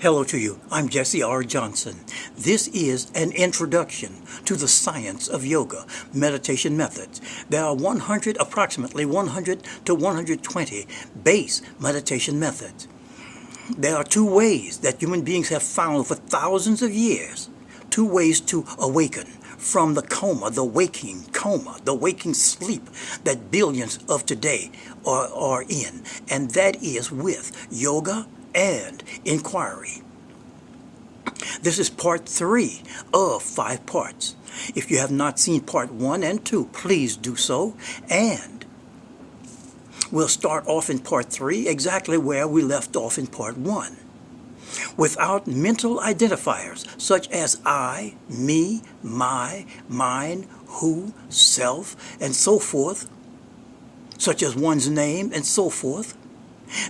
Hello to you. I'm Jesse R. Johnson. This is an introduction to the science of yoga meditation methods. There are approximately 100 to 120 base meditation methods. There are two ways that human beings have found for thousands of years, two ways to awaken from the coma, the waking sleep that billions of today are in, and that is with yoga and inquiry. This is part 3 of 5 parts. If you have not seen part 1 and 2, please do so, and we'll start off in part 3 exactly where we left off in part 1. Without mental identifiers such as I, me, my, mine, who, self, and so forth, such as one's name and so forth,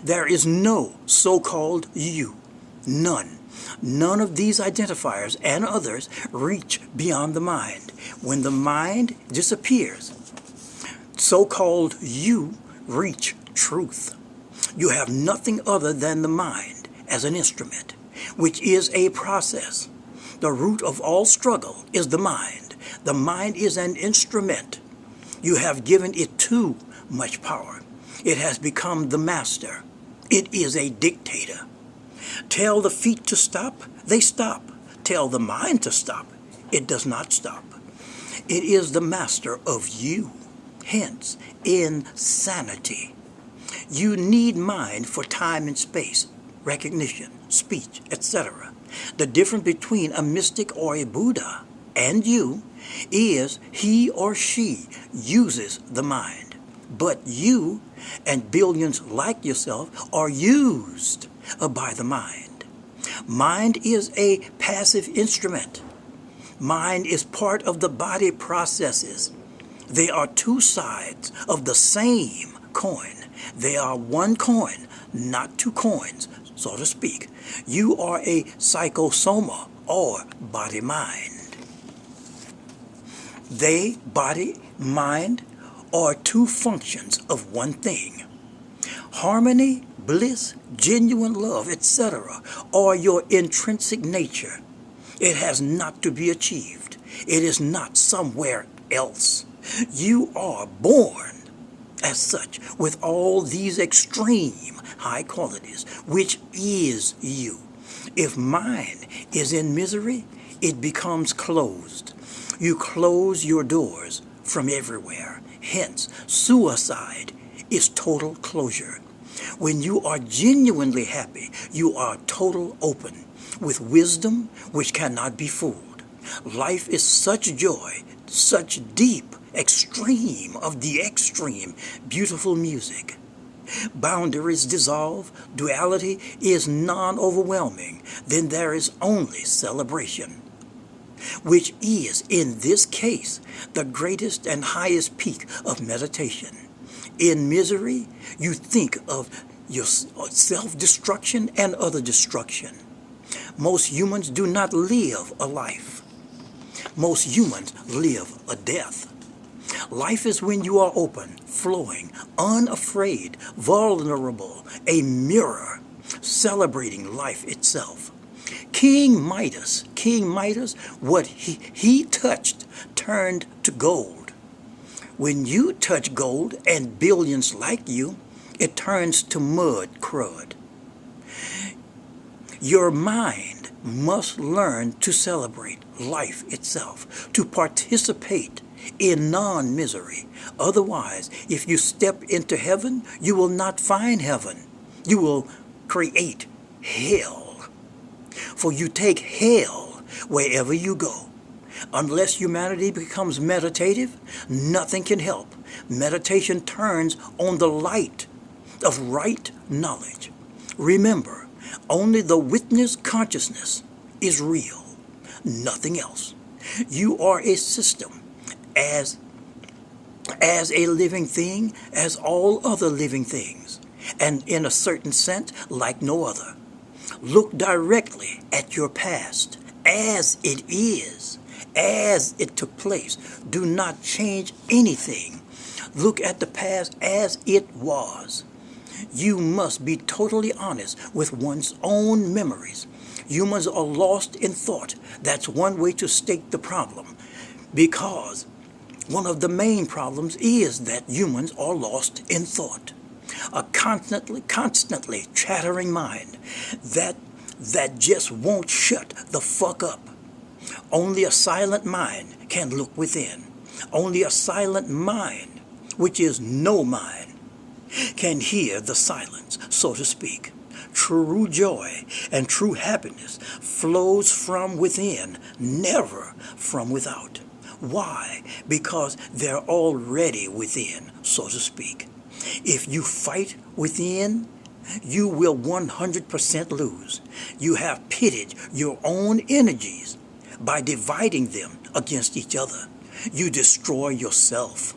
there is no so-called you. None. None of these identifiers and others reach beyond the mind. When the mind disappears, so-called you reach truth. You have nothing other than the mind as an instrument, which is a process. The root of all struggle is the mind. The mind is an instrument. You have given it too much power. It has become the master. It is a dictator. Tell the feet to stop, they stop. Tell the mind to stop, it does not stop. It is the master of you, hence insanity. You need mind for time and space, recognition, speech, etc. The difference between a mystic or a Buddha and you is he or she uses the mind. But you and billions like yourself are used by the mind. Mind is a passive instrument. Mind is part of the body processes. They are two sides of the same coin. They are one coin, not two coins, so to speak. You are a psychosoma or body-mind. They, body, mind, are two functions of one thing. Harmony, bliss, genuine love, etc. are your intrinsic nature. It has not to be achieved. It is not somewhere else. You are born as such with all these extreme high qualities, which is you. If mind is in misery, it becomes closed. You close your doors from everywhere. Hence, suicide is total closure. When you are genuinely happy, you are total open, with wisdom which cannot be fooled. Life is such joy, such deep, extreme of the extreme, beautiful music. Boundaries dissolve, duality is non-overwhelming, then there is only celebration, which is, in this case, the greatest and highest peak of meditation. In misery, you think of your self-destruction and other destruction. Most humans do not live a life. Most humans live a death. Life is when you are open, flowing, unafraid, vulnerable, a mirror, celebrating life itself. King Midas, what he touched turned to gold. When you touch gold and billions like you, it turns to mud crud. Your mind must learn to celebrate life itself, to participate in non-misery. Otherwise, if you step into heaven, you will not find heaven. You will create hell. For you take hell wherever you go. Unless humanity becomes meditative, nothing can help. Meditation turns on the light of right knowledge. Remember, only the witness consciousness is real, nothing else. You are a system, as a living thing, as all other living things, and in a certain sense, like no other. Look directly at your past as it is, as it took place. Do not change anything. Look at the past as it was. You must be totally honest with one's own memories. Humans are lost in thought. That's one way to state the problem, because one of the main problems is that humans are lost in thought. A constantly chattering mind that just won't shut the fuck up. Only a silent mind can look within. Only a silent mind, which is no mind, can hear the silence, so to speak. True joy and true happiness flows from within, never from without. Why? Because they're already within, so to speak. If you fight within, you will 100% lose. You have pitted your own energies by dividing them against each other. You destroy yourself.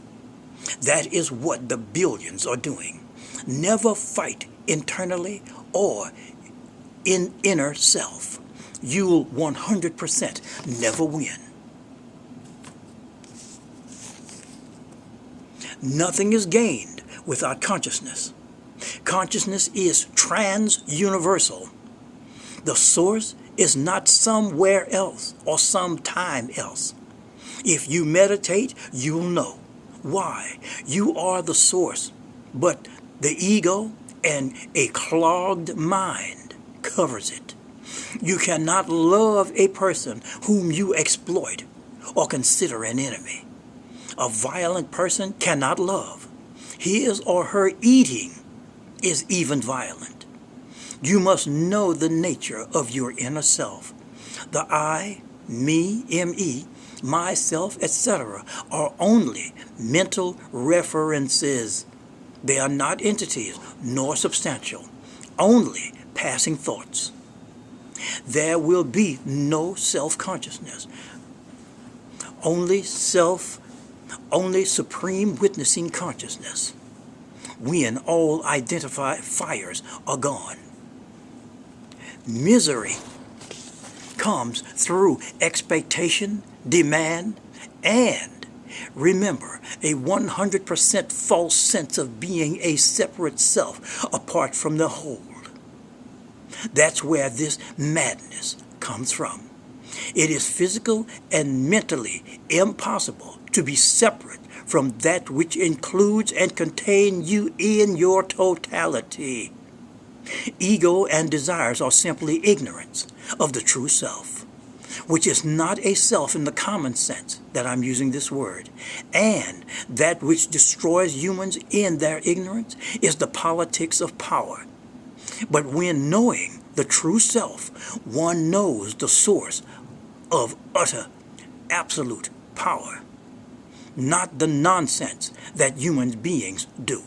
That is what the billions are doing. Never fight internally or in inner self. You'll 100% never win. Nothing is gained without consciousness. Consciousness is trans-universal. The source is not somewhere else or sometime else. If you meditate, you'll know. Why? You are the source, but the ego and a clogged mind covers it. You cannot love a person whom you exploit or consider an enemy. A violent person cannot love. His or her eating is even violent. You must know the nature of your inner self. The I, me, me, myself, etc. are only mental references. They are not entities nor substantial, only passing thoughts. There will be no self-consciousness, only supreme witnessing consciousness, when all identifiers are gone. Misery comes through expectation, demand, and, remember, a 100% false sense of being a separate self apart from the whole. That's where this madness comes from. It is physical and mentally impossible to be separate from that which includes and contains you in your totality. Ego and desires are simply ignorance of the true self, which is not a self in the common sense that I'm using this word. And that which destroys humans in their ignorance is the politics of power. But when knowing the true self, one knows the source of utter, absolute power, not the nonsense that human beings do.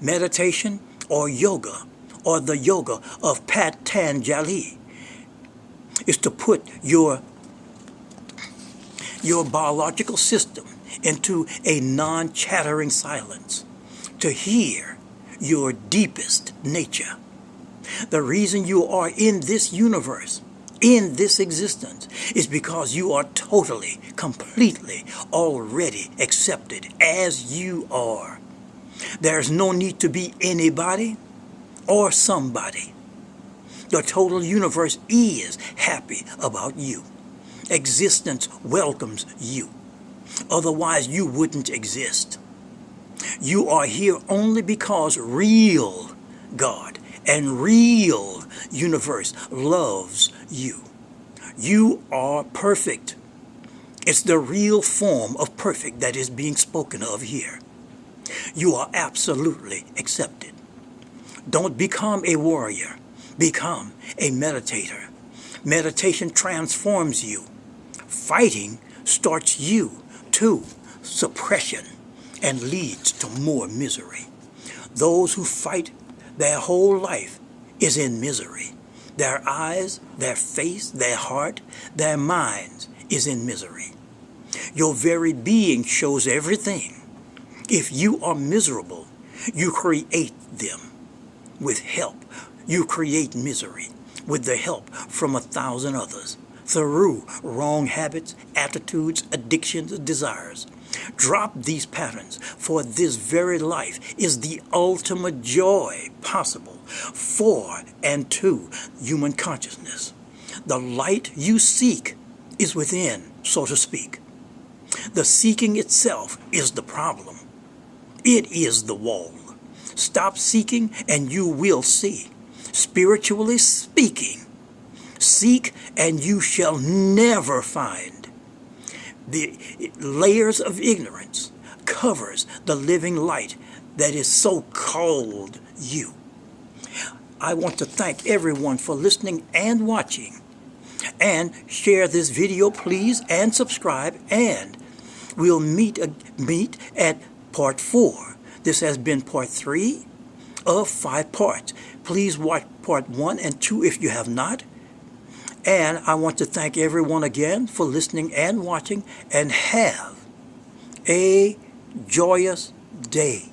Meditation or yoga, or the yoga of Patanjali, is to put your biological system into a non-chattering silence, to hear your deepest nature. The reason you are in this universe, in this existence, is because you are totally, completely, already accepted as you are. There's no need to be anybody or somebody. The total universe is happy about you. Existence welcomes you. Otherwise, you wouldn't exist. You are here only because real God and real universe loves you. You are perfect. It's the real form of perfect that is being spoken of here. You are absolutely accepted. Don't become a warrior. Become a meditator. Meditation transforms you. Fighting starts you to suppression and leads to more misery. Those who fight their whole life is in misery. Their eyes, their face, their heart, their minds is in misery. Your very being shows everything. If you are miserable, you create them with help. You create misery with the help from 1,000 others through wrong habits, attitudes, addictions, desires. Drop these patterns, for this very life is the ultimate joy possible for and to human consciousness. The light you seek is within, so to speak. The seeking itself is the problem. It is the wall. Stop seeking and you will see. Spiritually speaking, seek and you shall never find. The layers of ignorance covers the living light that is so called you. I want to thank everyone for listening and watching. And share this video, please, and subscribe. And we'll meet at part 4. This has been part 3 of 5 parts. Please watch part 1 and 2 if you have not. And I want to thank everyone again for listening and watching, and have a joyous day.